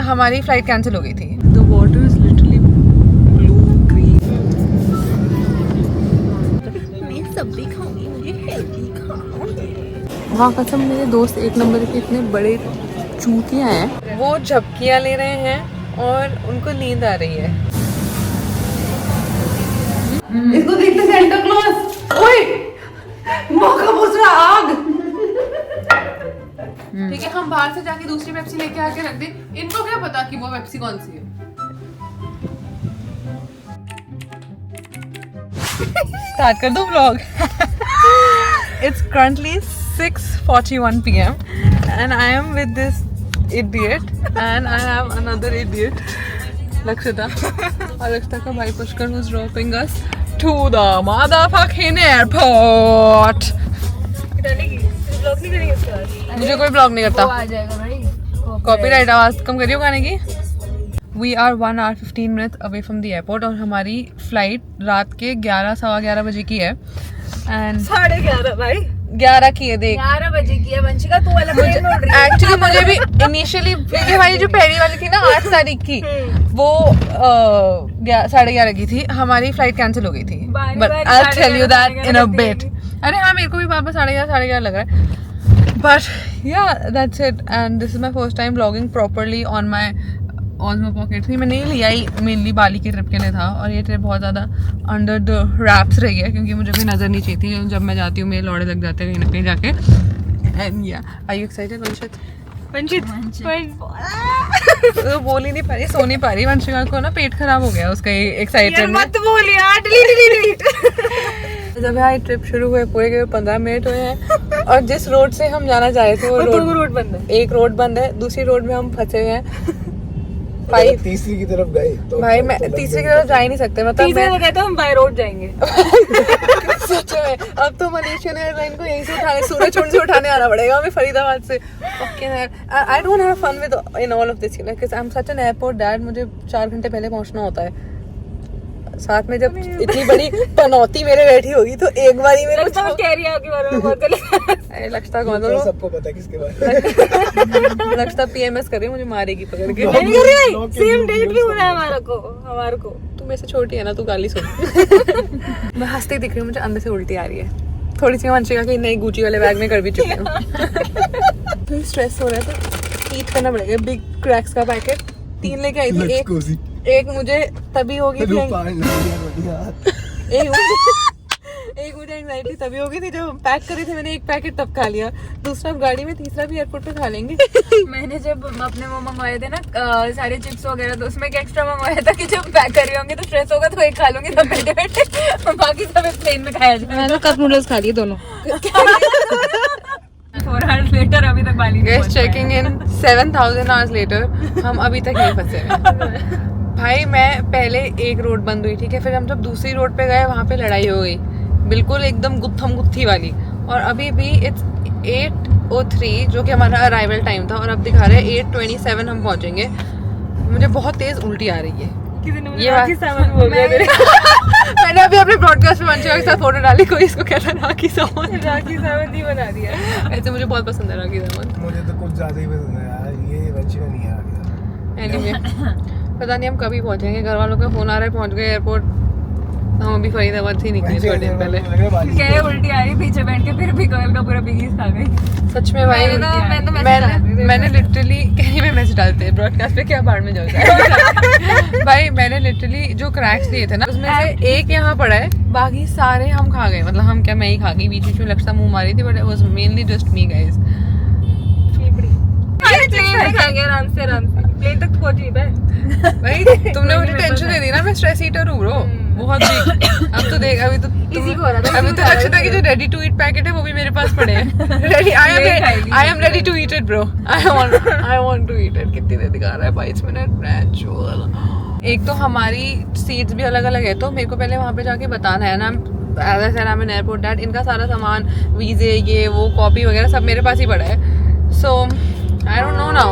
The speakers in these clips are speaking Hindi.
हमारी फ्लाइट कैंसिल हो गई थी। The water is literally blue green. मैं सब्जी खाऊंगी, मुझे हेल्दी खाना। वहाँ कसम मेरे दोस्त एक नंबर के इतने बड़े चूतिया हैं। वो झपकियाँ ले रहे हैं और उनको नींद आ रही है। इसको देखते सेंटा क्लॉज। ओए मौका पूछ रहा आग। ठीक है, हम बाहर से जाके दूसरी पेप्सी लेके आके रख दें। इनको क्या पता कि वो पेप्सी कौन सी है। स्टार्ट कर दो vlog. It's currently 6:41 p.m. and I am with this idiot and I have another idiot, Lakshita. और Lakshita का भाई Pushkar who's dropping us to the motherfucking airport. मुझे कोई ब्लॉग नहीं करता। आ जाएगा भाई। कॉपीराइट आवाज कम करियो गाने की। We are 1 hour 15 minutes away from the airport और हमारी फ्लाइट रात के 11-11:15 बजे की है। एंड 11:30 भाई। 11 की है देख। 11 बजे की है वंशिका, तू वाला प्लेन उड़ रही है। एक्चुअली मुझे भी इनिशियली क्योंकि हमारी जो पहली वाली थी ना 8 तारीख की वो 11:30 की थी। हमारी फ्लाइट कैंसिल हो गई थी। But I will tell you that in a bit. अरे हाँ, मेरे को भी वापस 11:30 लग रहा है। But yeah, that's it. And this is my first time vlogging properly on my Osmo Pocket 3. मैंने लिया ही मेनली बाली के ट्रिप के लिए था और ये ट्रिप बहुत ज़्यादा अंडर द रैप्स रही है क्योंकि मुझे कोई नज़र नहीं चाहिए थी। जब मैं जाती हूँ मेरे लौड़े लग जाते हैं कहीं ना कहीं जाके। एंड या आर यू एक्साइटेड वंशित? तो बोल ही नहीं पा रही, सो नहीं पा रही। वंशिका को ना पेट खराब हो गया उसका एक्साइटेड में। मत बोल यार, डिलीट। जब यहाँ ट्रिप शुरू हुए पूरे के 15 मिनट हुए हैं और जिस रोड से हम जाना चाह रहे थे वो रोड बंद है। एक रोड बंद है, दूसरी रोड में हम फंसे हुए हैं। भाई तीसरी की तरफ गए तो भाई मैं तीसरी की तरफ जा ही नहीं सकते। मतलब तीसरे को कहते हम बाय रोड जाएंगे। सच में अब तो मलेशियन एयरलाइन को यहीं से उठाने, सूरजकुंड से उठाने आना पड़ेगा हमें, फरीदाबाद से। I don't have fun with in all of this because I am such an airport dad. मुझे 4 घंटे पहले पहुंचना होता है। साथ में जब इतनी बड़ी पनौती मेरे बैठी होगी तो एक बार ही मेरे लगता है कैरियर के बारे में बहुत गलत। लगता कौन तो सबको पता है किसके बारे में। लगता पीएमएस कर रही है, मुझे मारेगी पकड़ के। नहीं कर रही भाई, सेम डेट भी होना है हमारे को। तू मेरे से छोटी है ना, तू गाली सुन। मैं हंसती दिख रही हूँ, मुझे अंदर से उल्टी आ रही है थोड़ी सी। वंशिका की नई गुची वाले बैग में कर भी चुकी हूँ। तो स्ट्रेस हो रहा है तो ईट करना पड़ेगा। बिग क्रैक्स का पैकेट 3 लेके आई थी। एक मुझे तभी होगी थी, एक मुझे एंग्जाइटी तभी होगी थी जब पैक करी थी मैंने। एक पैकेट तब खा लिया, दूसरा गाड़ी में, तीसरा भी एयरपोर्ट पे खा लेंगे। मैंने जब अपने वो मंगवाए थे ना सारे चिप्स वगैरह, तो उसमें एक एक्स्ट्रा मंगवाया था कि जब पैक कर रहे होंगे तो स्ट्रेस होगा तो एक खा लूंगी तब बैठे बैठे, बाकी सब एक प्लेन में खाया जाए। मैंने कप नूडल्स खा लिए दोनों। 4 hours later अभी तक बाली Guys, checking in 7,000 hours later, हम अभी तक यहीं फंसे हैं। भाई मैं पहले एक रोड बंद हुई, ठीक है, फिर हम जब दूसरी रोड पे गए वहाँ पे लड़ाई हो गई, बिल्कुल एकदम गुत्थम गुत्थी वाली। और अभी भी इट्स 8:03 जो कि हमारा अराइवल टाइम था और अब दिखा रहे हैं 8:27 हम पहुँचेंगे। मुझे बहुत तेज उल्टी आ रही है। ये मैंने अभी अपने ब्रॉडकास्ट में वंशिका के साथ फोटो डाली, कोई इसको कहता राखी सावंत। राखी सावंत ही बना दिया। ऐसे मुझे बहुत पसंद है राखी सावंत। मुझे तो कुछ ज्यादा ही पसंद है यार, ये वंशिका नहीं है आगे। एनीवे पता नहीं हम कभी पहुंचेंगे। घर वालों का फोन आ रहा है, पहुंच गए एयरपोर्ट। हम अभी फरीदाबाद से ही निकले थोड़े दिन पहले। क्या उल्टी आ रही पीछे बैठ के, फिर भी कल का पूरा बिगीज खा गई। सच में भाई मैंने लिटरली कहीं में मैसेज डालते हैं ब्रॉडकास्ट पे, क्या बाढ़ में जाओ। भाई मैंने लिटरली जो क्रैक्स दिए थे ना उसमें से एक यहाँ पड़ा है, बाकी सारे हम खा गए। मतलब हम क्या, मैं ही खा गई। बीच बीच में लक्षिता मुंह मारी थी but it was mainly just me guys. आराम से प्लेन तक पहुंची भाई तुमने मुझे टेंशन दे दी ना, मैं स्ट्रेस ईटर हूँ ब्रो बहुत big। अब तो देख, अभी तो लक्षिता की जो रेडी टू ईट पैकेट है वो भी मेरे पास पड़े हैं। I am ready to eat it bro, I want to eat it. कितनी देर दिखा रहा है? 22 मिनट। एक तो हमारी सीट्स भी अलग अलग है, तो मेरे को पहले वहाँ पे जाके बताना है ना। As I said I am an airport dad, इनका सारा सामान, वीजे, ये वो, कॉपी वगैरह सब मेरे पास ही पड़ा है। सो आई डोंट नो नाउ।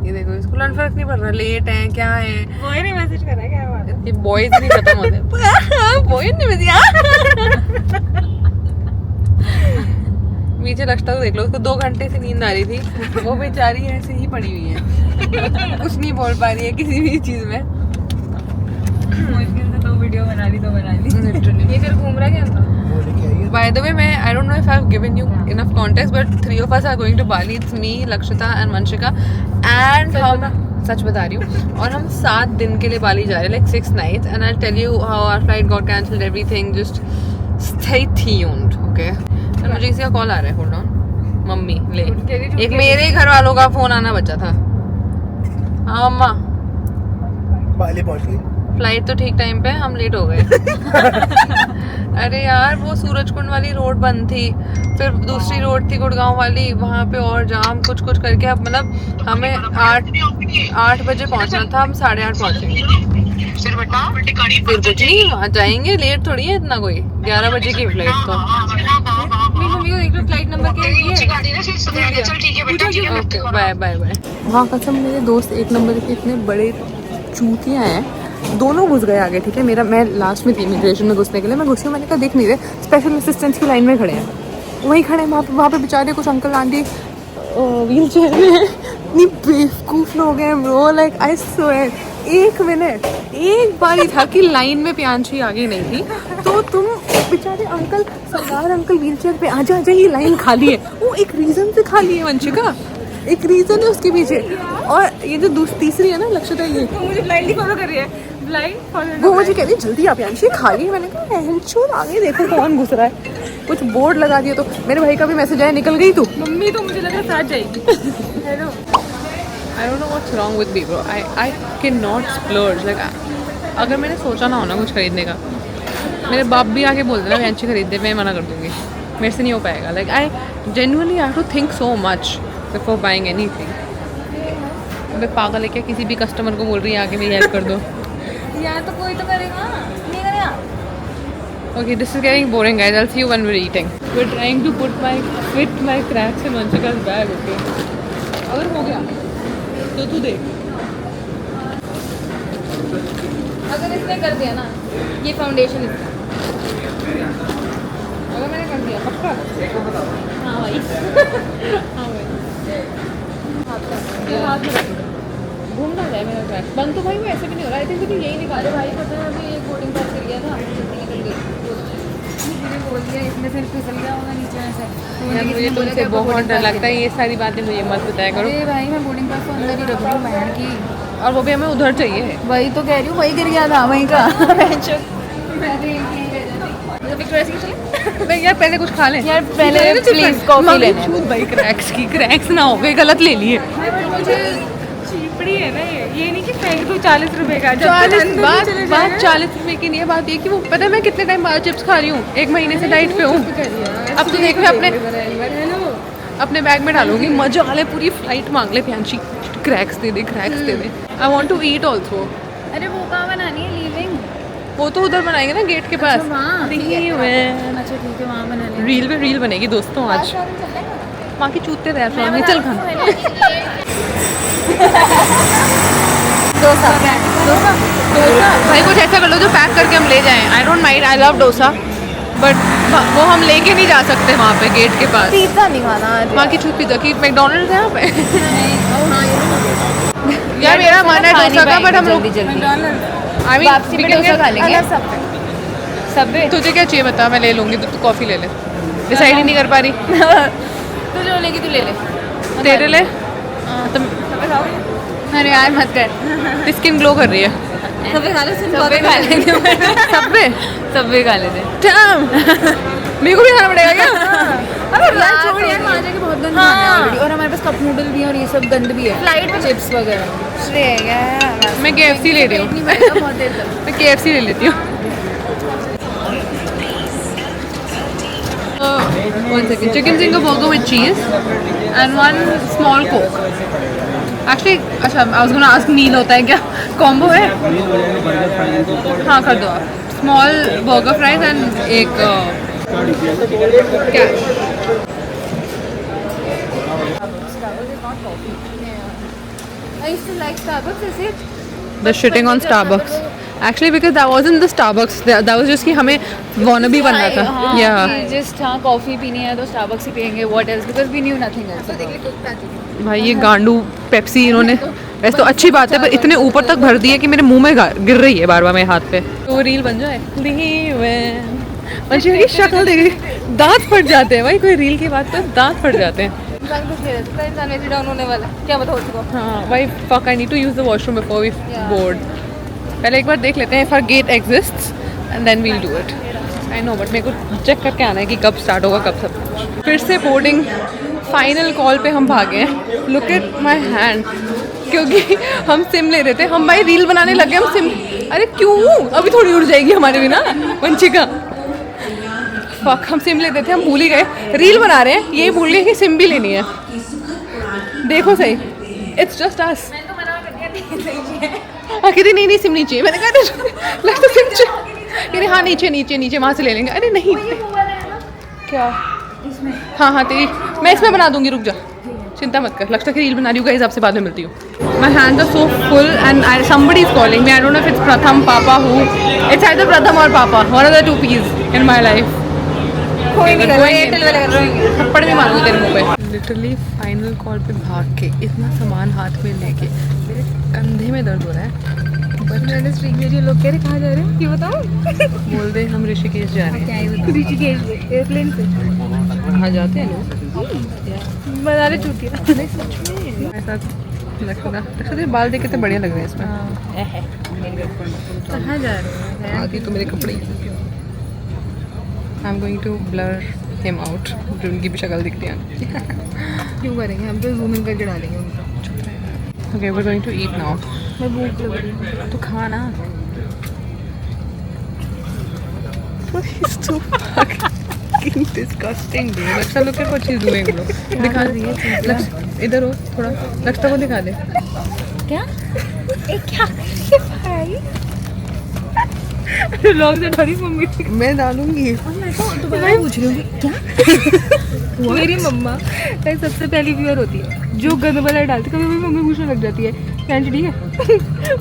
ये देखो, इसको फर्क नहीं पड़ रहा लेट है क्या है। वही नहीं मैसेज कर रहा है, क्या बात है? ये बॉयज नहीं खत्म होते। बॉयज नहीं नीचे लक्षता को देख लो, उसको 2 घंटे से नींद आ रही थी, वो बेचारी ऐसे ही पड़ी हुई है कुछ नहीं बोल पा रही है किसी भी चीज में। मुश्किल से 2 वीडियो बना ली ये फिर घूम रहा क्या था? वो लेके आई है। By the way, I don't know if I've given you enough context, but 3 of us are going to Bali. It's me, Lakshita and Vanshika. And हम सच बता रही हूँ, और हम 7 दिन के लिए बाली जा रहे हैं, like 6 nights. And I'll tell you how our flight got cancelled, everything. Just stay tuned, okay? और मुझे किसी का कॉल आ रहा है, hold on. मम्मी ले, एक मेरे घर वालों का फोन आना बचा था। हाँ मम्मा, बाली पहुंच गई। फ्लाइट तो ठीक टाइम पे, हम लेट हो गए। अरे यार वो सूरजकुंड वाली रोड बंद थी, फिर दूसरी रोड थी गुड़गांव वाली, वहाँ पे और जाम कुछ करके, अब मतलब हमें 8 बजे पहुँचना था, हम 8:30 पहुँचेंगे। फिर कुछ नहीं, वहाँ जाएंगे, लेट थोड़ी है इतना कोई, 11 बजे की फ्लाइट तो। मम्मी को देख लो फ्लाइट नंबर क्या है? Okay bye bye bye. वहाँ कसम मेरे दोस्त 1 नंबर के इतने बड़े चूतियाँ हैं, दोनों घुस गए आगे, ठीक है। मैं लास्ट में थी इमिग्रेशन में घुसने के लिए, मैं घुसी, मैंने कहा देख नहीं रहे, स्पेशल असिस्टेंस की लाइन में खड़े हैं, वहीं खड़े हैं वहाँ पे बेचारे कुछ अंकल आंटी व्हील चेयर में हैं, इतनी बेवकूफ़ लोग हैं bro, like I swear. 1 minute, एक बार ही था कि लाइन में प्यांशी आगे नहीं थी, तो तुम बेचारे अंकल, सरदार अंकल व्हील चेयर पे आजा ये लाइन खाली है, वो एक रीज़न से खाली है वंशिका, एक रीज़न है उसके पीछे। और ये जो तीसरी है ना लक्षिता, ये मुझे ब्लाइंडली फॉलो कर रही है, ब्लाइंड फॉलो। वो मुझे कह रही जल्दी आप यांशी खाली है, मैंने कहा हैंचोर आगे देखो कौन घुस रहा है, कुछ बोर्ड लगा दिया। तो मेरे भाई का भी मैसेज आया, निकल गई तू? मम्मी तो मुझे लगा साथ जाएगी। Hello, I don't know what's wrong with me bro, I cannot splurge, like अगर मैंने सोचा ना हो ना कुछ खरीदने का, मेरे बाप भी आके बोल देना यांशी खरीद दे, मैं मना कर दूंगी, मेरे से नहीं हो पाएगा। Like I genuinely have to think so much before buying anything। अबे पागल है क्या, किसी भी कस्टमर को बोल रही है आके मेरी हेल्प कर दो यार तो कोई तो करेगा, नहीं करेगा। Okay, this is getting boring guys, I'll see you when we're eating. We're trying to fit my cracks in Vanshika's bag, okay? अगर हो गया तो तू देख, अगर इसने कर दिया ना ये फाउंडेशन इसका, अगर मैंने कर दिया पक्का। हाँ भाई हाँ भाई, ये हाथ में रख दो, घूम ना जाए मेरा ट्रैक। बंद तो भाई वो ऐसे भी नहीं हो रहा है, आई थिंक यही निकाले भाई। पता है अभी एक बोर्डिंग पास कर गया था, निकल गई, बोल दिया इसमें फिर फिसल गया होगा नीचे ऐसे। यार मुझे तुमसे बहुत डर लगता है, ये सारी बातें मुझे मत बताया करो। अरे भाई मैं बोर्डिंग पास को अंदर ही रख रही हूँ बहन की, और वो भी हमें उधर चाहिए। वही तो कह रही हूँ, वही गिर गया था वहीं का। यार पहले कुछ खा लें यार पहले प्लीज कॉफी ले भाई, क्रैक्स ना हो गए, गलत ले लिए। मुझे चीपड़ी है ना ये नहीं कि फेंक दो 40 रुपए का। 40 बात 40 रुपए की नहीं है, बात ये कि वो पता है मैं कितने टाइम बाद चिप्स खा रही हूँ, 1 महीने से डाइट पे हूँ। अब तो देख मैं अपने बैग में डालूंगी, मजा वाले पूरी फ्लाइट मांग ले प्यांशी, क्रैक्स दे दे। I want to eat also. अरे वो कहाँ बनानी है लीविंग? वो तो उधर बनाएंगे ना गेट के पास। अच्छा ठीक है वहाँ बनानी है। रील बनेगी दोस्तों आज। माँ की चूतते रहे फ्रॉम, चल खाना। डोसा भाई कुछ ऐसा कर लो जो पैक करके हम ले जाएं। I don't mind, I love dosa, but वो हम लेके नहीं जा सकते वहाँ पे गेट के पास। पिज्जा नहीं खाना आज। वहाँ की छूट पिज्जा की मैकडोनल्ड्स है यहाँ पे। यार मेरा मन है डोसा का, बट हम लोग वापसी में डोसा खा लेंगे। सब तुझे क्या चाहिए बता, मैं ले लूँगी, तो तू कॉफ़ी ले ले। डिसाइड ही नहीं कर पा रही। तू जो लेगी तू ले ले। तेरे ले। अरे यार मत कर, स्किन ग्लो कर रही है। सबे खा लेंगे। सबे खा लेते। मेरे को भी खाना पड़ेगा क्या? अरे यार छोड़ यार, वहाँ जाके बहुत गंद खाना है ऑलरेडी, और हमारे पास कप नूडल भी है और ये सब गंद भी है, फ्लाइट में चिप्स वगैरह। मैं KFC ले रही हूँ। बहुत देर तक। मैं KFC ले लेती हूँ। One second, chicken finger burger with cheese and one small coke. Actually, अच्छा, I was gonna ask meal होता है क्या? Combo है? हाँ कर दो आप। Small burger fries and एक क्या? I used to like Starbucks, is it? The shitting on Starbucks. Actually because that wasn't the Starbucks, that was just कि हमें wannabe बनना था. या जस्ट हाँ कॉफी पीनी है तो स्टारबक्स ही पियेंगे, what else, because we knew nothing else. भाई ये गांडू पेप्सी इन्होंने, वैसे तो अच्छी बात है पर इतने ऊपर तक भर दिए कि मेरे मुंह में गिर रही है बार बार मेरे हाथ पे. तो रील बन जाए. मंशी की शक्ल देख, दांत फट जाते हैं भाई, कोई रील की बात पर दांत फट जाते हैं. इंसान कुछ नहीं रहता, इंसान ऐसे डाउन होने वाला, क्या बताओ उसको. हाँ भाई fuck, I need to use the washroom before we board. पहले एक बार देख लेते हैं if our gate exists and then we'll do it. I know but मेरे को चेक करके आना है कि कब स्टार्ट होगा, कब सब. फिर से बोर्डिंग फाइनल कॉल पे हम भागे हैं. लुक एट माई हैंड, क्योंकि हम सिम ले रहे थे. हम भाई रील बनाने लगे, हम सिम, अरे क्यों, अभी थोड़ी उड़ जाएगी हमारे बिना वंशिका. फक, हम सिम लेते थे, हम भूल ही गए. रील बना रहे हैं, ये भूल गए कि सिम भी लेनी है. देखो सही, इट्स जस्ट अस. आखिर नहीं सिम नीचे, मैंने कहा लगता सिम चाहिए. हाँ नीचे नीचे नीचे वहाँ से ले लेंगे. अरे नहीं क्या, हाँ तेरी, मैं इसमें बना दूंगी, रुक जा, चिंता मत कर. लगता है कि रील बना रही हूँ गाइस, आपसे बाद में मिलती हूँ. My hands are so full and somebody is calling me. I don't know if it's प्रथम, पापा, who. It's either प्रथम और पापा, one of the two P's in my life. कोई नहीं कर रहा, एयरटेल वाले कर रहे हैं. थप्पड़ भी मारूंगी तेरे मुंह पे. लिटरली फाइनल कॉल पे भाग के इतना सामान हाथ में लेके मेरे कंधे में दर्द हो रहा है. बट मैंने स्ट्रीक भेजी, लोग कह रहे कहाँ जा रहे हैं, ये बताओ. बोल दे हम ऋषिकेश जा रहे हैं. क्या है बताओ. ऋषिकेश एयरप्लेन से कहाँ जाते हैं लोग, बना रहे चूतिया. ऐसा लगता था. बाल देख के तो बढ़िया लग रहे हैं इसमें. कहाँ जा रहे हैं. आती तो मेरे कपड़े ही. I am going to blur him out, जो उनकी भी शक्ल दिखती है. क्यों करेंगे, हम तो जूम इन करके डालेंगे उनको. Okay we are going to eat now. मैं भूख लग रही है. तो खाना. So fucking disgusting dude. लक्ष्य लोग क्या चीज़ दूँगे इन लोग. दिखा दिए. लक्ष्य इधर हो थोड़ा, लक्ष्य को दिखा दे. क्या क्या भाई लॉन्ग से डरी मम्मी. मैं डालूंगी. तो मैं पूछ रही हूँ क्या. मेरी मम्मा सबसे पहली व्यूअर होती है जो गंद वाला डालती. कभी कभी मम्मी पूछने लग जाती है प्यांची ठीक है,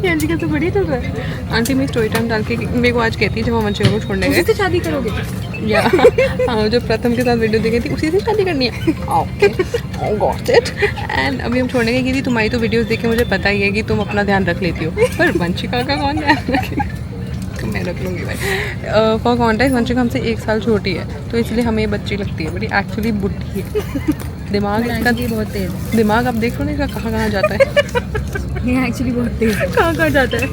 प्यांची कैसे बढ़िया चल रहा है. आंटी मैं स्टोरी टाइम डाल के मेरे को आज कहती है जब हम मंचे को छोड़ने गए, उसी से शादी करोगे. या हाँ जो प्रथम के साथ वीडियो देखी थी उसी से शादी करनी है. Okay got it. एंड अभी हम छोड़ने गई थी. तुम्हारी तो वीडियोस देख के मुझे पता ही है कि तुम अपना ध्यान रख लेती हो, पर वंशिका का कौन ध्यान रखेगा. तो मैं रख लूँगी भाई. फॉर कॉन्टेक्स्ट वंशिका हमसे 1 साल छोटी है, तो इसलिए हमें ये बच्ची लगती है, बट ये एक्चुअली बुढ़ी है. दिमाग इसका बहुत तेज है. दिमाग आप देख लो ना इसका कहाँ कहाँ जाता है. ये एक्चुअली बहुत तेज है. कहाँ कहाँ जाता है.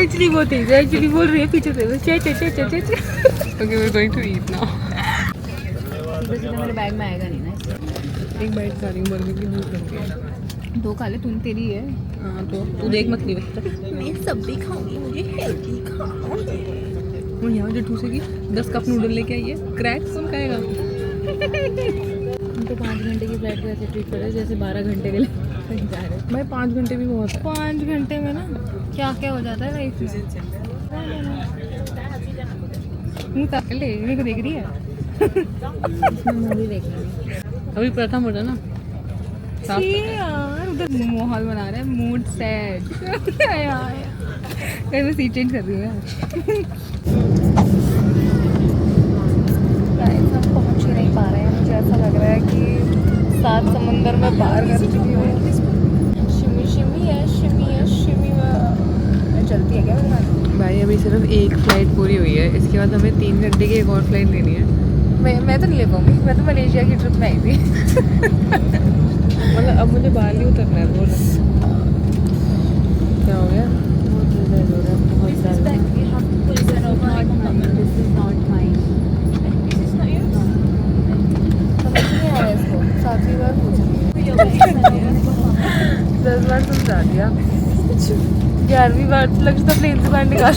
एक्चुअली बहुत तेज है. एक्चुअली बोल रही है पीछे से चे चे चे चे चे. Okay we are going to eat now. सीधा मेरे बैग में आएगा नहीं ना इसलिए. एक बाइट खा रही हूँ, बर्गर की भूख लग गई है. 2 खा ले, तूने तेरी है. हाँ तो तू देख मत ली. मैं सब भी खाऊंगी, मुझे हेल्दी खाओ. वो यहाँ जो ठूसेगी 10 कप नूडल लेके आई है. क्रैक सुन खाएगा. हम तो 5 घंटे की फ्लाइट को ऐसे ट्रीट कर रहे हैं जैसे 12 घंटे के लिए जा रहे हैं. भाई 5 घंटे भी बहुत है. 5 घंटे में ना क्या क्या हो जाता है लाइफ में. मुँह ताक ले, मेरे को देख रही है. मूवी देख रही है. अभी प्रथम हो जाए ना. यार उधर माहौल बना रहा है, मूड सेट. यार मैं सीट चेंज कर रही हूँ. हम पहुँच ही नहीं पा रहे हैं. मुझे ऐसा लग रहा है कि 7 समुंदर में पार कर चुकी हूँ. शिमी शिमी है, शिमी है, शिमी में चलती है क्या मेरे. भाई अभी सिर्फ 1 फ्लाइट पूरी हुई है, इसके बाद हमें 3 घंटे की एक और फ्लाइट लेनी है. मैं तो नहीं ले पाऊँगी. मैं तो मलेशिया की ट्रिप में आई थी. मतलब अब मुझे बाहर ही उतरना है. बोल क्या हो गया. सातवीं बार पूछ रही हूँ. 10 बार समझा दिया. 11वीं बार लगता प्लेन से बाहर निकाल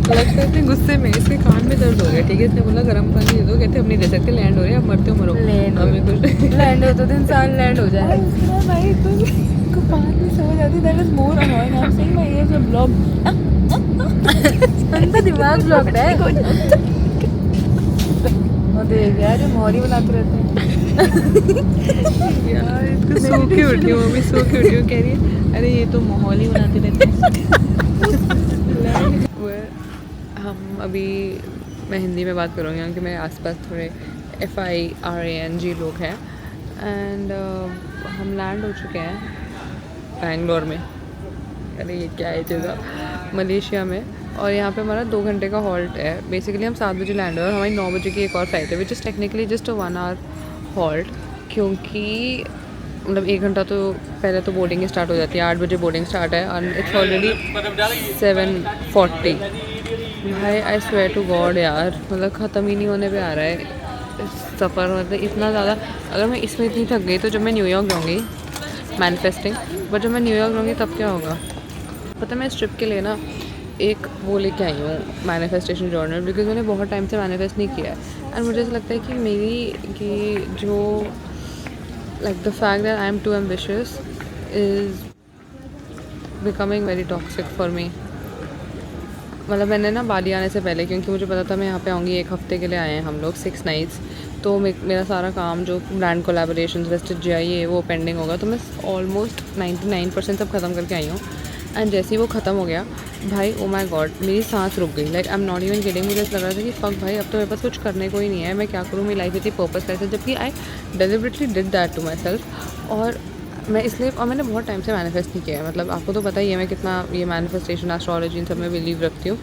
लगता है गुस्से में इसके कान में दर्द हो गया. ठीक है इसने बोला गर्म पानी दे दो. कहते अब नहीं दे सकते, लैंड हो रहे हैं, अब मरते हो मरो. लैंड हमें कुछ लैंड हो तो इंसान लैंड हो जाए. भाई तो बात में समझ आती. That is more annoying. I am saying my ears are blocked. उनका दिमाग ब्लॉक्ड है. और देख यार जो मोहरी बनाते रहते हैं यार so cute you mummy, so cute you कह रही है अरे ये तो माहौल ही बनाते रहते हैं। हम अभी मैं हिंदी में बात करूँगी क्योंकि मेरे आसपास थोड़े FIRANG लोग हैं एंड हम लैंड हो चुके हैं बैंगलोर में। अरे ये क्या है जगह, मलेशिया में। और यहाँ पे हमारा 2 घंटे का हॉल्ट है। बेसिकली हम 7 बजे लैंड हुए और हमारी 9 बजे की एक और फ्लाइट है which is technically just 1 hour halt, क्योंकि मतलब 1 घंटा तो पहले तो बोर्डिंग स्टार्ट हो जाती है। 8 बजे बोर्डिंग स्टार्ट है और इट्स ऑलरेडी 7:40। भाई आई स्वेयर टू गॉड यार, मतलब ख़त्म ही नहीं होने पे आ रहा है सफ़र। मतलब इतना ज़्यादा, अगर मैं इसमें इतनी थक गई तो जब मैं न्यूयॉर्क जाऊँगी मैनिफेस्टिंग, बट जब मैं न्यूयॉर्क जाऊँगी तब क्या होगा पता है। मैं इस ट्रिप के लिए ना एक वो लेके आई हूँ मैनिफेस्टेशन जर्नल, बिकॉज मैंने बहुत टाइम से मैनिफेस्ट नहीं किया है एंड मुझे ऐसा लगता है कि मेरी कि जो like the fact that I am too ambitious is becoming very toxic for me. मतलब मैंने ना बाली आने से पहले, क्योंकि मुझे पता था मैं यहाँ पे आऊँगी, 1 हफ्ते के लिए आए हैं हम लोग 6 नाइट्स, तो मेरा सारा काम जो ब्रांड कोलैबोरेशन वेस्टेज GI वो पेंडिंग होगा, तो मैं ऑलमोस्ट 99% सब ख़त्म करके आई हूँ। एंड जैसे ही वो ख़त्म हो गया भाई, ओ माय गॉड मेरी सांस रुक गई। Like I am not even kidding, मुझे ऐसा लग रहा था कि फक भाई अब तो मेरे पास कुछ करने को ही नहीं है, मैं क्या करूँ, मेरी लाइफ इतनी पर्पसलेस है। जबकि I deliberately did that to myself. और मैं इसलिए, और मैंने बहुत टाइम से मैनिफेस्ट नहीं किया है। मतलब आपको तो पता ही है मैं कितना ये मैनिफेस्टेशन एस्ट्रोलॉजी इन सब में बिलीव रखती हूँ।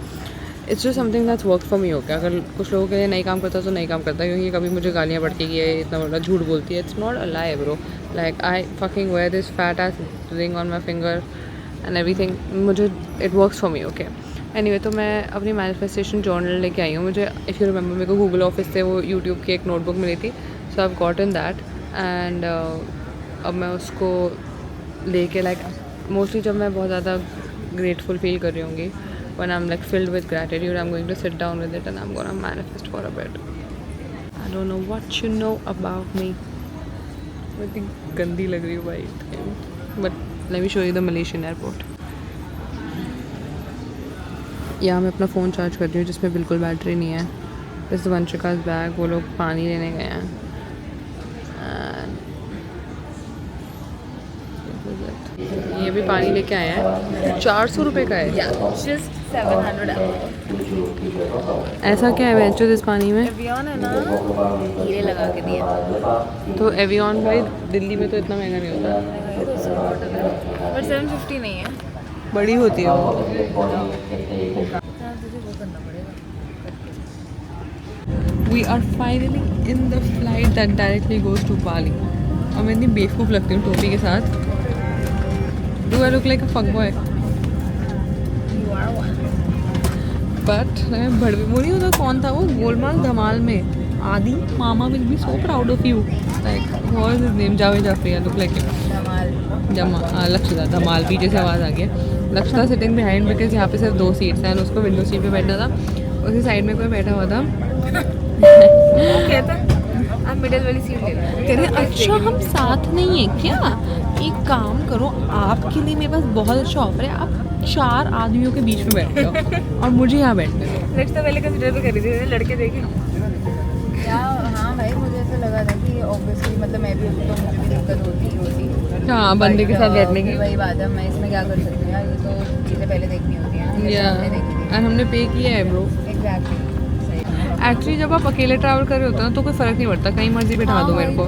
It's just something that's work for me हो गया। अगर कुछ लोगों के लिए नहीं काम करता तो नहीं काम करता, क्योंकि कभी मुझे गालियाँ पड़ती है इतना बड़ा झूठ बोलती है। It's not a lie bro, like I fucking wear this fat age ring on my finger and everything. मुझे it works for me okay. Anyway, तो मैं अपनी मैनिफेस्टेशन जर्नल लेके आई हूँ। मुझे इफ़ यू रिमेंबर मेरे को गूगल ऑफिस से वो यूट्यूब की एक नोटबुक मिली थी, so I have gotten that and अब मैं उसको लेके लाइक मोस्टली जब मैं बहुत ज़्यादा ग्रेटफुल फील कर रही होंगी, when I'm like filled with gratitude, I'm going to sit down with it and I'm gonna manifest for a bit. I don't know what you know about me. मैं इतनी गंदी लग रही हूँ भाई, but let me show you the Malaysian airport. यहाँ मैं अपना फ़ोन चार्ज कर रही हूँ जिसमें बिल्कुल बैटरी नहीं है। This is वंशिका's बैग, वो लोग पानी लेने गए हैं। ये भी पानी लेके आए हैं, 400 रुपये का है। Just 700 ऐसा क्या है बेंचो इस पानी में? एवियन है ना, हीरे लगा के दिए। तो एवियन भाई दिल्ली में तो इतना महंगा नहीं होता, पर 750 नहीं है, बड़ी होती है वो। We are finally in the flight that directly goes to Bali. और मैं इतनी बेवकूफ़ लगती हूँ टोपी के साथ। Do I look like a fuckboy? But मैं बड़वी वो नहीं होता, कौन था वो गोलमाल धमाल में, आदि मामा will be so proud of you. Like what is his name? Javed Jafri, I look like him. Lakshita धमाल, पीछे से आवाज़ आ गई। लक्षिता सिटिंग बिहाइंड बिकॉज यहाँ पे सिर्फ 2 सीट्स हैं, उसको विंडो सीट पे बैठना था। उसी साइड में कोई बैठा हुआ था, कहता आप मिडिल वाली सीट ले लो। कह रहे अच्छा हम साथ नहीं है क्या, एक काम करो आपके लिए मेरे पास बहुत अच्छा ऑफर है, आप 4 आदमियों के बीच में बैठ जाओ और मुझे यहाँ बैठने दो। लड़का पहले कंसिडर भी करी थी, लड़के देखे क्या। हाँ भाई, मुझे ऐसा लगा था कि ऑब्वियसली मतलब मैं भी तो मुझे भी दिक्कत होती। हाँ, बंदे के साथ बैठने की वही बात है, मैं इसमें क्या कर सकती हूँ यार, ये तो चीज़ें पहले देखनी होती हैं। और हमने पे किया है ब्रो। एग्जैक्टली। एक्चुअली जब आप अकेले ट्रैवल कर रहे होते हो ना तो कोई फ़र्क नहीं पड़ता, कहीं मर्जी बैठा दो मेरे को।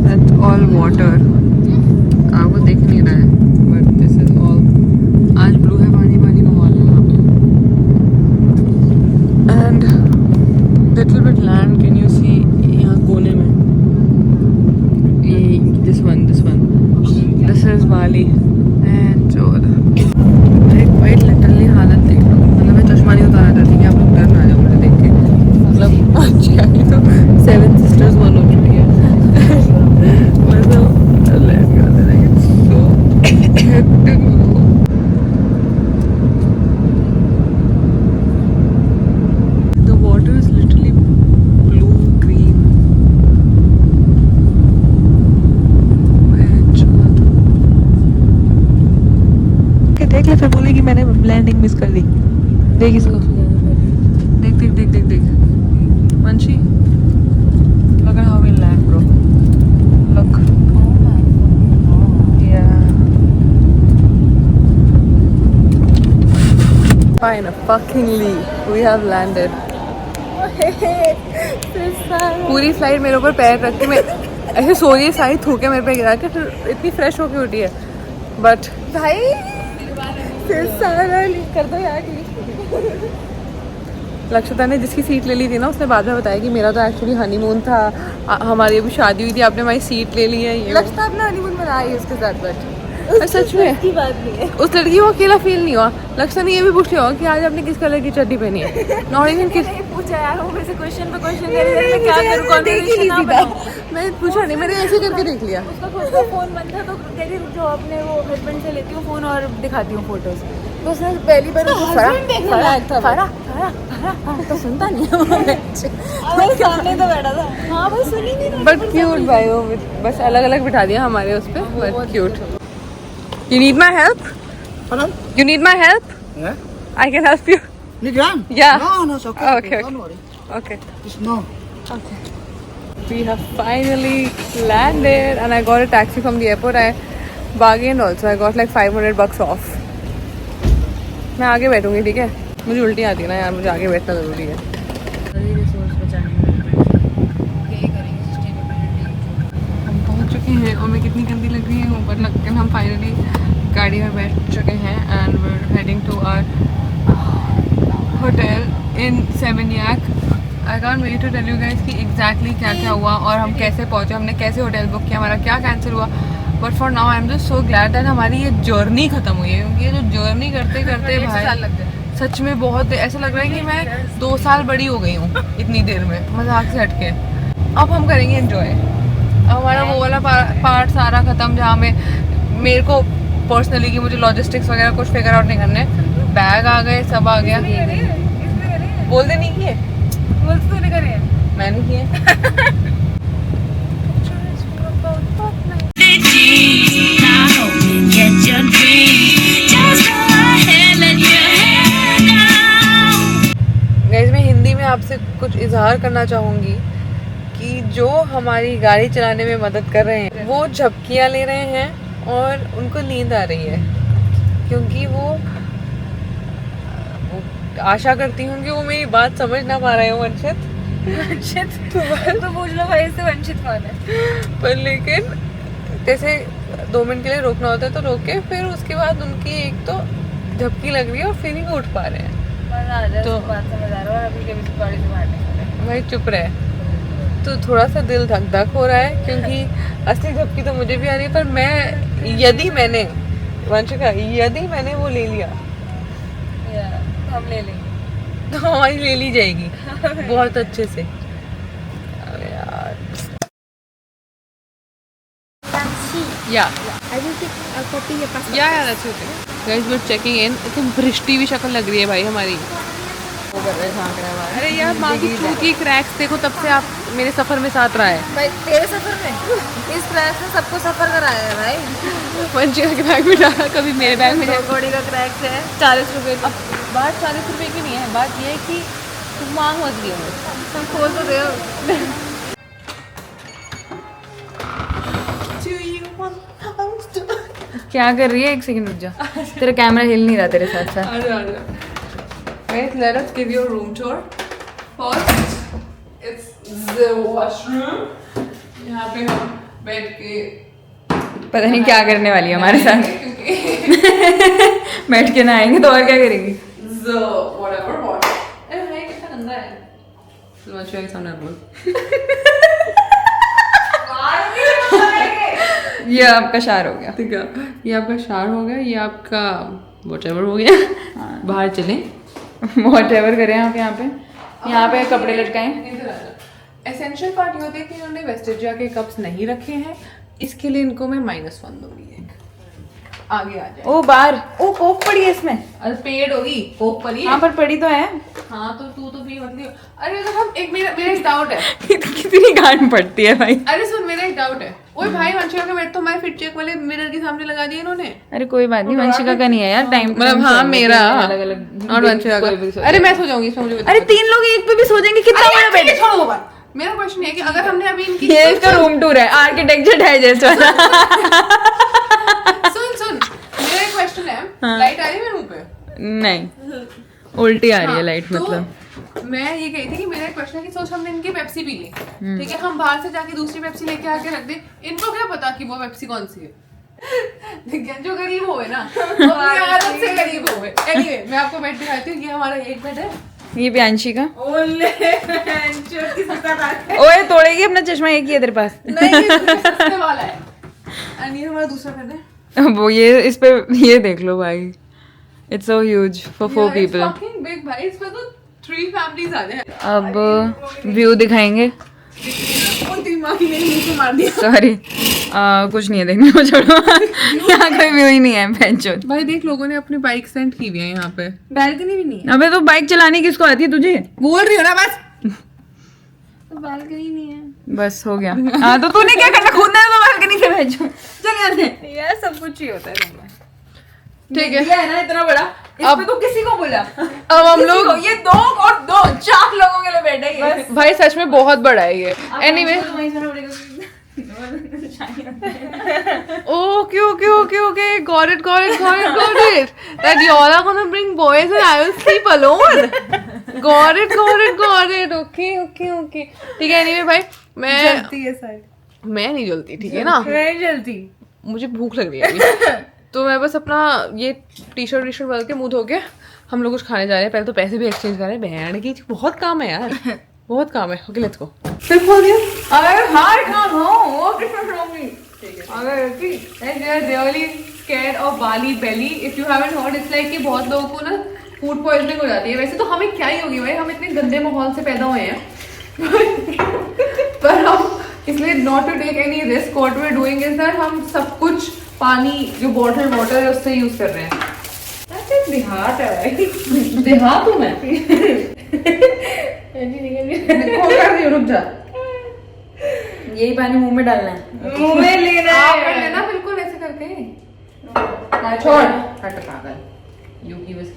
That's all water. आपको दिख नहीं रहा है but this is all. आज ब्लू है, पानी पानी माहौल है वहाँ पे। And little bit land can you see यहाँ कोने में, ये this one. This is Bali and जोर। एक वाइट लिटरली हालत देख लो, मतलब मैं चश्मा नहीं उतारा था कि आप लोग डर ना जाओ मुझे देख के। मतलब आज क्या है तो 7 sisters 1 हो चुकी है। मतलब let's go there, it's so hectic. The water is literally blue green. देख ले, फिर बोलेगी मैंने लैंडिंग मिस कर दी। देख इसको, देख वंशी, look at how we land bro, look। Fuckingly, we have landed. पूरी फ्लाइट मेरे ऊपर पैर रख के मैं ऐसे सो रही है, सारी थूके मेरे पे गिरा के फिर इतनी फ्रेश होके उठी है. बट भाई फिर सारा कर दो यार. लक्षिता ने जिसकी सीट ले ली थी ना, उसने बाद में बताया कि मेरा तो एक्चुअली हनीमून था, हमारी अभी शादी हुई थी, आपने हमारी सीट ले ली है. ये लक्षिता अपना हनीमून मना रही है उसके साथ. बट सच में की बात नहीं है. उस लड़की को अकेला फील नहीं हुआ. लक्षिता ने ये भी पूछ लिया होगा कि आज आपने किस कलर की चड्डी पहनी है. नॉट इवन किस पूछा यार, वो मेरे से क्वेश्चन पे क्वेश्चन ले रहे थे, क्या करूं, कॉन्वर्सेशन ना बनाऊं. मैंने पूछा नहीं, मैंने ऐसे करके देख लिया. उसका खुद का फोन बंद था, तो कहती जो अपने वो हस्बैंड से लेती हूँ फोन और दिखाती हूँ फोटोज. तो उसने पहली बार उसको तो सुनता नहीं है. सामने तो बैठा था. हाँ बस सुनी नहीं. बट क्यूट भाई वो, बस अलग अलग बिठा दिया हमारे उस पे. But cute. You need my help? Pardon? You need my help? Yeah? I can help you. Need run? Yeah. No, it's okay. Okay, Don't worry. Okay. Just no. We have finally landed and I got a taxi from the airport. I bargained also. I got like $500 off. मैं आगे बैठूंगी, ठीक है? मुझे उल्टी आती है ना यार, मुझे आगे बैठना ज़रूरी है. हम पहुंच चुके हैं और मैं कितनी गंदी लग रही हूँ, बट लेकिन हम फाइनली गाड़ी में बैठ चुके हैं and we are heading to our hotel in Seminyak. I can't wait to tell you guys कि एग्जैक्टली क्या क्या हुआ और हम कैसे पहुँचे, हमने कैसे होटल बुक किया, हमारा क्या कैंसिल हुआ. But for now I am just so glad that हमारी ये जर्नी खत्म हुई है. क्योंकि ये जो जर्नी करते करते भाई सच में बहुत ऐसा लग रहा है कि मैं 2 साल बड़ी हो गई हूँ इतनी देर में, मजाक से हटके. अब हम करेंगे एंजॉय. हमारा वो वाला पार्ट सारा खत्म जहाँ में मेरे को पर्सनली कि मुझे लॉजिस्टिक्स वगैरह कुछ फिगर आउट नहीं करने. बैग आ गए, सब आ गया. बोल दे नहीं किए, बोल तो नहीं करे. मैंने किए. गाइस मैं हिंदी में आपसे कुछ इजहार करना चाहूँगी कि जो हमारी गाड़ी चलाने में मदद कर रहे हैं वो झपकियाँ ले रहे हैं और उनको नींद आ रही है. क्योंकि वो आशा करती हूँ कि वो मेरी बात समझ ना पा रहे हो. वंशित तो पूछ लो भाई इससे वंशित कौन है. पर लेकिन जैसे 2 मिनट के लिए रोकना होता है तो रोके, फिर उसके बाद उनकी एक तो झपकी लग रही है और फिर ही उठ पा रहे हैं. तो बात समझ आ रहा है. अभी कभी गाड़ी से मारने भाई चुप रहे. तो थोड़ा सा दिल धक धक हो रहा है क्योंकि असली झपकी तो मुझे भी आ रही है. पर मैं यदि मैंने वो ले लिया हम ले लेंगे तो हमारी ले ली जाएगी बहुत अच्छे से. अरे यार Yeah, that's okay. Guys, we're checking in. तो भ्रिष्टी भी शक्ल लग रही है भाई हमारी. वो कर रहे झांक रहे हमारे. अरे यार माँ की चूँ की क्रैक्स देखो, तब से आप मेरे सफर में साथ रहा है. भाई तेरे सफर में इस क्रैक से सबको सफर कराया है भाई. वंशिका के बैग में डाला, कभी मेरे बैग में डाला. घोड़ी का क्रैक है 40 रुपए का. बात 40 रुपए की नहीं है, बात ये है कि तुम मांग मत लियो. तुम खोल तो दे. क्या कर रही है? एक सेकंड रुक जा. तेरा कैमरा हिल नहीं रहा तेरे साथ साथ. Guys, let us give you a room tour. First, it's the washroom. यहाँ पे हम बैठ के पता नहीं क्या करने वाली है हमारे साथ. बैठ के नहाएंगे तो और क्या करेंगी. The whatever water. अरे भाई कितना गंदा है. वंशिका के सामने बोल. ये आपका शार हो गया. ठीक है, ये आपका शार हो गया, ये आपका whatever हो गया. बाहर चलें. व्हाटएवर करें आप यहाँ पे कपड़े लटकाएं. एसेंशियल पार्ट ये होता है कि इन्होंने वेस्टेजिया के कप्स नहीं रखे हैं, इसके लिए इनको मैं -1 दूंगी. आगे आ जाए. ओ बाहर. ओ कोक पड़ी है इसमें. अरे पेड़ होगी, कोक पड़ी है. हाँ पर पड़ी तो है. हाँ तो तू तो भी मतलब. अरे तो हम एक मेरा एक डाउट है. कितनी गांड पड़ती है भाई. अरे सुन, मेरा एक डाउट है. ओए भाई, वंशिका का बेड तो मैं फिट चेक वाले मिरर के सामने लगा दिया इन्होंने. अरे कोई बात नहीं, वंशिका का नहीं है यार. टाइम मतलब हाँ मेरा अलग अलग. और वंशिका का. अरे मैं सो जाऊंगी इसमें, मुझे. अरे 3 लोग एक पे भी सो जाएंगे. कितना बड़ा बेड है. मेरा क्वेश्चन है कि अगर हमने अभी इनकी ये इसका रूम टूर है. आर्किटेक्चर डाइजेस्ट वाला. सुन मेरा एक क्वेश्चन है. लाइट आ रही है मेरे मुंह पे? नहीं. उल्टी आ रही है हाँ, लाइट तो मतलब। मैं ये कही थी कि मेरा एक क्वेश्चन है कि सोच हमने इनकी पेप्सी पी ली, ठीक है, हम बाहर से जाके दूसरी पेप्सी लेके आके रख दे, इनको क्या पता कि वो पेप्सी कौन सी है। जो गरीब होए ना वो अपनी आदत से गरीब होए। एनीवे मैं आपको बेड दिखाती हूँ, ये हमारा एक बेड है। ये प्रियांशी का। ओले किसके साथ आके ओए तोड़ेगी अपना चश्मा, एक ही है तेरे पास। नहीं ये सस्ते वाला है। एंड ये हमारा दूसरा बेड है। वो ये इस पे ये देख लो भाई, it's so huge for 4 people. Fucking big भाई, इसमें तो 3 फैमिलीज आ जाए। अब व्यू दिखाएंगे। और दिमाग ही नहीं नीचे मार दिया। सॉरी कुछ नहीं है देखने को, छोड़ो। यहाँ कोई व्यू ही नहीं है बेंचो। भाई देख, लोगों ने अपनी बाइक स्टैंड की हुई है यहाँ पे। बैल्कनी भी नहीं है। अबे तो बाइक चलाने किसको आती है तुझे? बोल रही हो ना बस। तो बैल्कनी नहीं है। बस हो गया। हाँ तो तूने क्या करना, कूदना है तो बालकनी से भेजो। चल यहाँ से। यार सब कुछ ही होता है रूम में। ठीक है, दिया है ना इतना बड़ा, अब- इसमें तो किसी को बोला। अब हम लोग ये 2 और 2 4 लोगों के लिए बैठे हैं। भाई सच में बहुत बड़ा है ये। Anyway okay, got it. That y'all are gonna bring boys and I will sleep alone. Got it. Okay. ठीक है, anyway भाई मैं नहीं जलती, ठीक है ना, नहीं जल्दी। मुझे भूख लग रही है अभी। तो मैं बस अपना ये टी शर्ट बदल के मुंह धो के हम लोग कुछ खाने जा रहे हैं। पहले तो पैसे भी एक्सचेंज कर रहे हैं, बहन की बहुत काम है यार, बहुत काम है। Okay let's go. फिर खोल दिया। अगर हार्ड काम हो वो डिफरेंट होगी। अगर they are really scared of Bali belly. If you haven't heard, it's like कि बहुत लोगों को ना फूड पॉइजनिंग हो जाती है। वैसे तो हमें क्या ही होगी भाई, हम इतने गंदे माहौल से पैदा हुए हैं। पर हम इसलिए not to take any risk, what we are doing is that हम सब कुछ पानी जो बॉटल वाटर है उससे यूज कर रहे हैं। देहात है भाई, देहात हूँ मैं। खोल कर दियो, रुक जा। यही पानी मुंह में डालना है। मुंह में लेना आप है। कर लेना बिल्कुल ऐसे करके। हाँ, छोड़ हट पागल। यूकी बस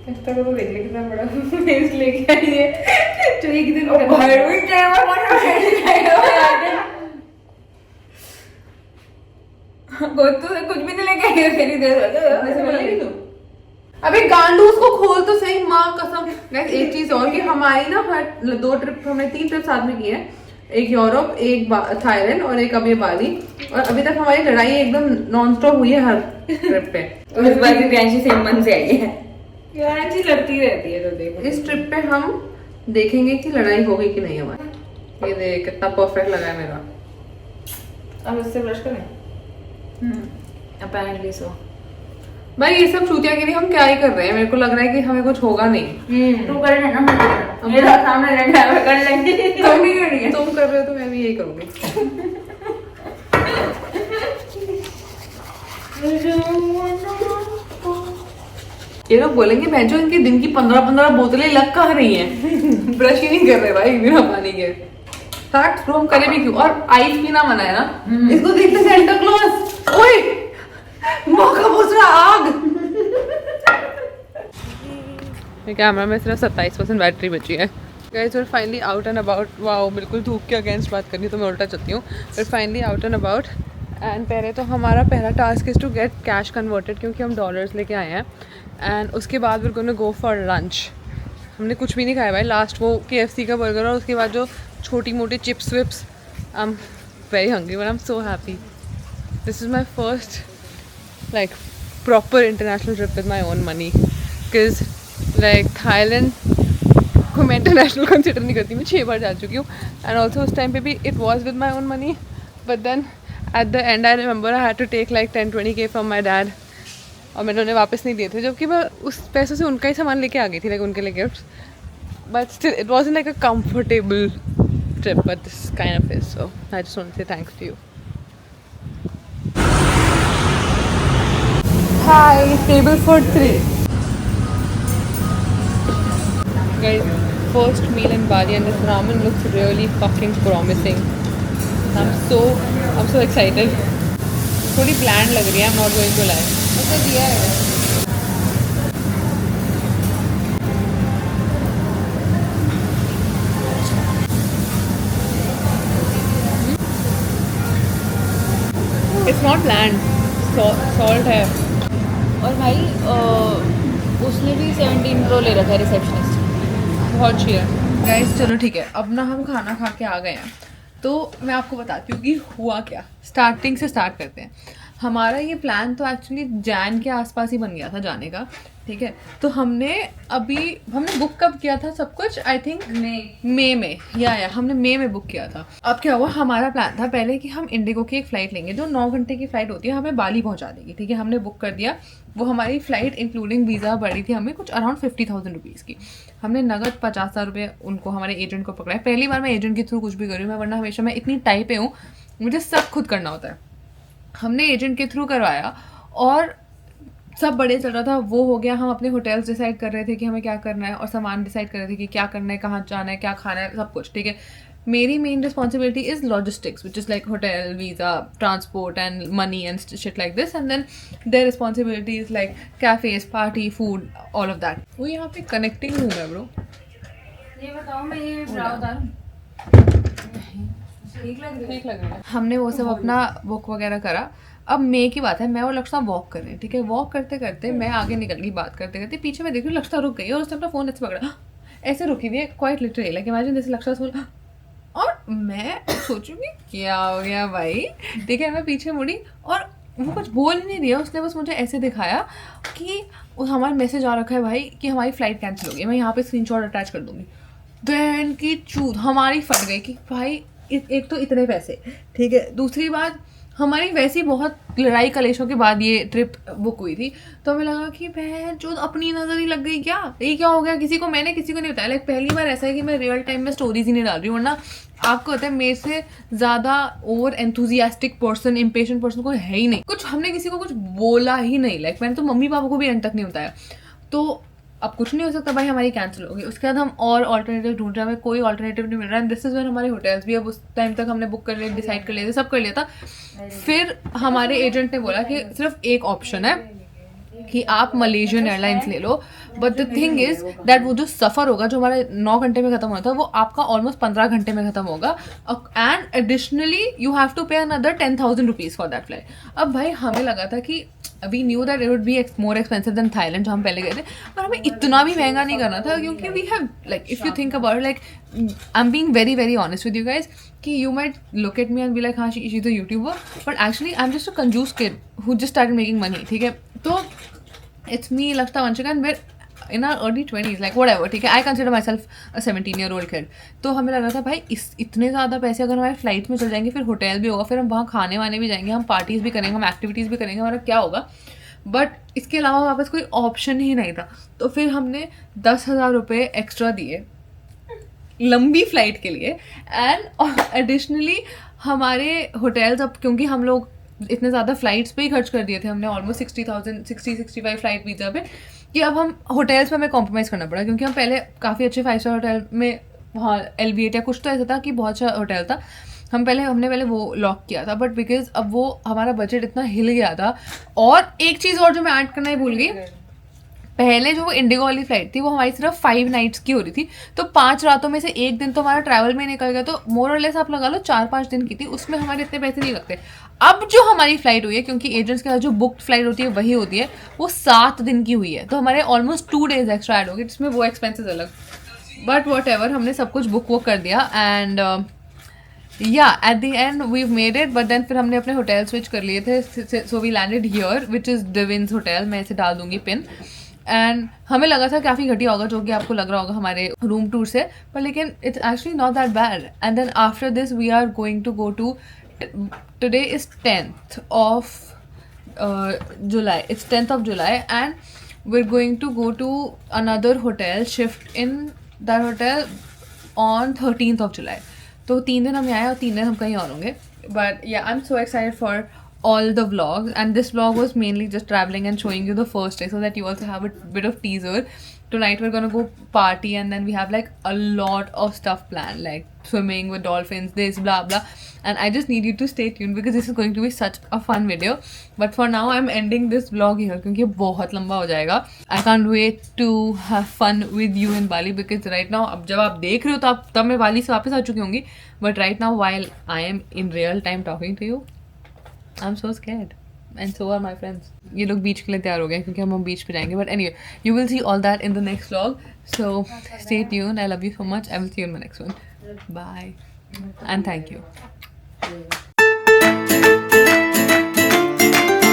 इसका तो देख ले कितना बड़ा फेस लेके आई है। तो एक दिन भाई भी कैमरा बना गोतू से कुछ भी नहीं लेके आई है तेरी देर। अबे गांडू उसको खोल तो सही, माँ कसम। Guys, एक चीज और कि हमारी ना हर 2 ट्रिप, हमने 3 ट्रिप साथ में की है, एक यूरोप, एक थाईलैंड और एक अभी बाली। और अभी तक हमारी लड़ाई एकदम नॉन स्टॉप हुई है हर ट्रिप पे। तो इस बार भी प्रियांशी सेम मन से आई है। यार अच्छी लगती रहती है तो देखो। इस ट्रिप पे हम देखेंगे कि लड़ाई होगी कि नहीं हमारी। ये देख कितना परफेक्ट लगा है मेरा। अब इससे ब्रश करें। Apparently so. भाई ये सब चूतियागिरी हम क्या ही कर रहे हैं, मेरे को लग रहा है कि हमें कुछ होगा नहीं। तू कर लेना, मैं कर लेना। मेरा सामने रहना है, मैं कर लेंगे। तुम नहीं कर रही है, तुम कर रहे हो तो मैं भी यही करूंगी। ये लोग बोलेंगे भैंचो इनके दिन की 15 बोतलें लग कहाँ रही हैं। ब्रश ही नहीं कर रहे भाई बिना पानी के। फैक्ट प्रूव करे भी क्यों। और आइस पीना मना है ना। इसको देखते सेंटा क्लॉज। ओए मौका पूछ रहा आग। कैमरा में सिर्फ 27% बैटरी बची है। Guys we are finally out and about. Wow बिल्कुल धूप के अगेंस्ट बात करनी तो मैं उल्टा चलती हूँ। We are finally out and about and पहले तो हमारा पहला task is to get cash converted क्योंकि हम डॉलर्स लेके आए हैं। एंड उसके बाद we gonna go for lunch. हमने कुछ भी नहीं खाया भाई, लास्ट वो KFC का बर्गर और उसके बाद जो छोटी मोटी chips chips. I am very hungry but I am so happy. This is my first like proper international trip with my own money because like Thailand को मैं international consider नहीं करती, मैं 6 बार जा चुकी हूँ and also उस time पे भी it was with my own money but then at the end I remember I had to take like 10-20K from my dad और मैंने उन्हें वापस नहीं दिए थे जबकि मैं उस पैसों से उनका ही सामान लेके आ गई थी like उनके लिए gifts but still it wasn't like a comfortable trip but this kind of is so I just want to say thanks to you. Hi, table for 3. Guys, first meal in Bali and this ramen looks really fucking promising. I'm so excited. थोड़ी bland लग रही है, I'm not going to lie. ऐसा दिया है। It's not bland, salt है। और भाई उसने भी 17 प्रो ले रखा है रिसेप्शनिस्ट। बहुत अच्छी है गाइस। चलो ठीक है, अब ना हम खाना खा के आ गए हैं, तो मैं आपको बताती हूँ कि हुआ क्या। स्टार्टिंग से स्टार्ट करते हैं। हमारा ये प्लान तो एक्चुअली जैन के आसपास ही बन गया था जाने का, ठीक है। तो हमने बुक कब किया था सब कुछ, आई थिंक मई में, या हमने मई में बुक किया था। अब क्या हुआ, हमारा प्लान था पहले कि हम इंडिगो की एक फ़्लाइट लेंगे जो 9 घंटे की फ़्लाइट होती है, हमें बाली पहुंचा देगी, ठीक है। हमने बुक कर दिया। वो हमारी फ़्लाइट इंक्लूडिंग वीज़ा पड़ी थी हमें कुछ अराउंड 50,000 रुपीज़ की। हमने नगद 50,000 रुपये उनको, हमारे एजेंट को पकड़ा है। पहली बार मैं एजेंट के थ्रू कुछ भी कर रही हूँ, मैं वरना हमेशा मैं इतनी टाइप पे हूँ, मुझे सब खुद करना होता है। हमने एजेंट के थ्रू करवाया और सब बढ़िया चल रहा था। वो हो गया, हम अपने होटल्स डिसाइड कर रहे थे कि हमें क्या करना है, और सामान डिसाइड कर रहे थे कि क्या करना है, कहाँ जाना है, क्या खाना है, सब कुछ, ठीक है। मेरी main responsibility is logistics, which is like hotel, visa, transport and money and shit like this, and then their responsibility is like cafes, party, food, all of that. वो यहाँ पे कनेक्टिंग रूम है ब्रो। ये बताओ, मैं ये ब्रा उतारूं? ठीक लग रहा है। हमने वो सब अपना बुक वगैरह करा। अब मई की बात है, मैं और लक्षणा वॉक कर रहे हैं, ठीक है। वॉक करते करते मैं आगे निकल गई, बात करते करते पीछे मैं देख रही हूँ लक्षणा रुक गई और उसने अपना फ़ोन ऐसे पकड़ा, ऐसे रुकी हुई है, क्वाइट लिटरली, लाइक इमेजिन जैसे लक्षणा बोला। और मैं सोचूंगी क्या हो गया भाई, ठीक है। मैं पीछे मुड़ी और वो कुछ बोल ही नहीं दिया, उसने बस मुझे ऐसे दिखाया कि हमारा मैसेज आ रखा है भाई कि हमारी फ़्लाइट कैंसिल हो गई। मैं यहाँ पे स्क्रीनशॉट अटैच कर दूँगी। बहन की चूत हमारी फट गई कि भाई एक तो इतने पैसे, ठीक है। दूसरी बात, हमारी वैसी बहुत लड़ाई कलेशों के बाद ये ट्रिप बुक हुई थी, तो हमें लगा कि बहन जो अपनी नज़र ही लग गई क्या, ये क्या हो गया। मैंने किसी को नहीं बताया। लाइक पहली बार ऐसा है कि मैं रियल टाइम में स्टोरीज ही नहीं डाल रही हूँ, वरना आपको पता है मेरे से ज़्यादा over enthusiastic person, impatient person कोई है ही नहीं। कुछ हमने किसी को कुछ बोला ही नहीं। लाइक मैंने तो मम्मी पापा को भी एंड तक नहीं बताया। तो अब कुछ नहीं हो सकता भाई, हमारी कैंसिल होगी। उसके बाद हम और ऑल्टरनेटिव ढूंढ रहे हैं, हमें कोई ऑल्टरनेटिव नहीं मिल रहा है। दिस इज़ व्हेन हमारे होटल्स भी अब उस टाइम तक हमने बुक कर लिए, डिसाइड कर लिए थे, सब कर लिया था। फिर हमारे एजेंट ने बोला कि सिर्फ एक ऑप्शन है कि आप मलेशियन एयरलाइंस ले लो, but the thing is that वो जो सफ़र होगा जो हमारे 9 घंटे में ख़त्म होता है वो आपका ऑलमोस्ट 15 घंटे में ख़त्म होगा, and additionally you have to pay another 10,000 rupees for that flight. अब भाई हमें लगा था कि we knew that it would be more expensive than Thailand जो हम पहले गए थे, पर हमें इतना भी महंगा नहीं करना था, क्योंकि we have like if you think about, like I am being very very honest with you guys, कि you might look at me and be like हाँ she is a YouTuber, but actually I am just a कंजूस kid who just started making money, ठीक है। तो it's me, Lakshta, Vanshika, and we're in our early 20s, like whatever, ठीक है। I consider myself a 17-year-old kid। तो हमें लग रहा था भाई इतने ज़्यादा पैसे अगर हमारे फ्लाइट में चल जाएंगे, फिर होटल भी होगा, फिर हम वहाँ खाने वाने भी जाएंगे, हम पार्टीज़ भी करेंगे, हम एक्टिविटीज़ भी करेंगे, हमारा क्या होगा। बट इसके अलावा हमारे पास कोई ऑप्शन ही नहीं था। तो फिर हमने 10,000 रुपये एक्स्ट्रा दिए लंबी फ़्लाइट के लिए, एंड एडिशनली हमारे होटल्स, अब क्योंकि हम लोग इतने ज़्यादा फ़्लाइट्स पे ही खर्च कर दिए थे, हमने ऑलमोस्ट 60,65 फ़्लाइट वीज़ा पे, कि अब हम होटल्स पे हमें कॉम्प्रोमाइज़ करना पड़ा, क्योंकि हम पहले काफ़ी अच्छे 5 स्टार होटल में, वहाँ एलविएट या कुछ तो ऐसा था कि बहुत अच्छा होटल था, हमने पहले वो लॉक किया था। बट बिकॉज अब वो हमारा बजट इतना हिल गया था। और एक चीज़ और जो मैं ऐड करना ही भूल गई, पहले जो वो इंडिगो वाली फ्लाइट थी वो हमारी सिर्फ 5 नाइट्स की हो रही थी, तो 5 रातों में से एक दिन तो हमारा ट्रैवल में निकल गया, तो मोर और लेस आप लगा लो 4-5 दिन की थी, उसमें हमारे इतने पैसे नहीं लगते। अब जो हमारी फ्लाइट हुई है, क्योंकि एजेंट्स के साथ जो बुकड फ्लाइट होती है वही होती है, वो 7 दिन की हुई है, तो हमारे ऑलमोस्ट 2 डेज एक्स्ट्रा ऐड हो गए, जिसमें वो एक्सपेंसेस अलग। बट वॉट एवर, हमने सब कुछ बुक वो कर दिया, एंड या at the end we made it. But then फिर हमने अपने होटल स्विच कर लिए थे, so we landed here which is डिविन्स होटल। मैं इसे डाल दूंगी पिन। एंड हमें लगा था काफ़ी घटिया होगा, जो कि आपको लग रहा होगा हमारे रूम टूर से, पर लेकिन it's actually not that bad. And then after this we are going to go to, today is 10th of July, it's 10th of July, and we're going to go to another hotel, shift in that hotel on 13th of July. तो 3 दिन हम यहाँ आए और 3 दिन हम कहीं और होंगे। But yeah, I'm so excited for all the vlogs, and this vlog was mainly just traveling and showing you the first day so that you also have a bit of teaser. Tonight we're gonna go party, and then we have like a lot of stuff planned, like swimming with dolphins, this blah blah, and I just need you to stay tuned because this is going to be such a fun video. But for now I'm ending this vlog here क्योंकि बहुत लंबा हो जाएगा. I can't wait to have fun with you in Bali because right now, अब जब आप देख रहे हो तो तब मैं बाली से वापस आ चुकी होंगी, but right now while I am in real time talking to you, I'm so scared. and so are my friends. ये लोग बीच के लिए तैयार हो गए क्योंकि हम बीच पे जाएंगे. But anyway, you will see all that in the next vlog. So stay tuned. I love you so much. I will see you in my next one. Bye and thank you.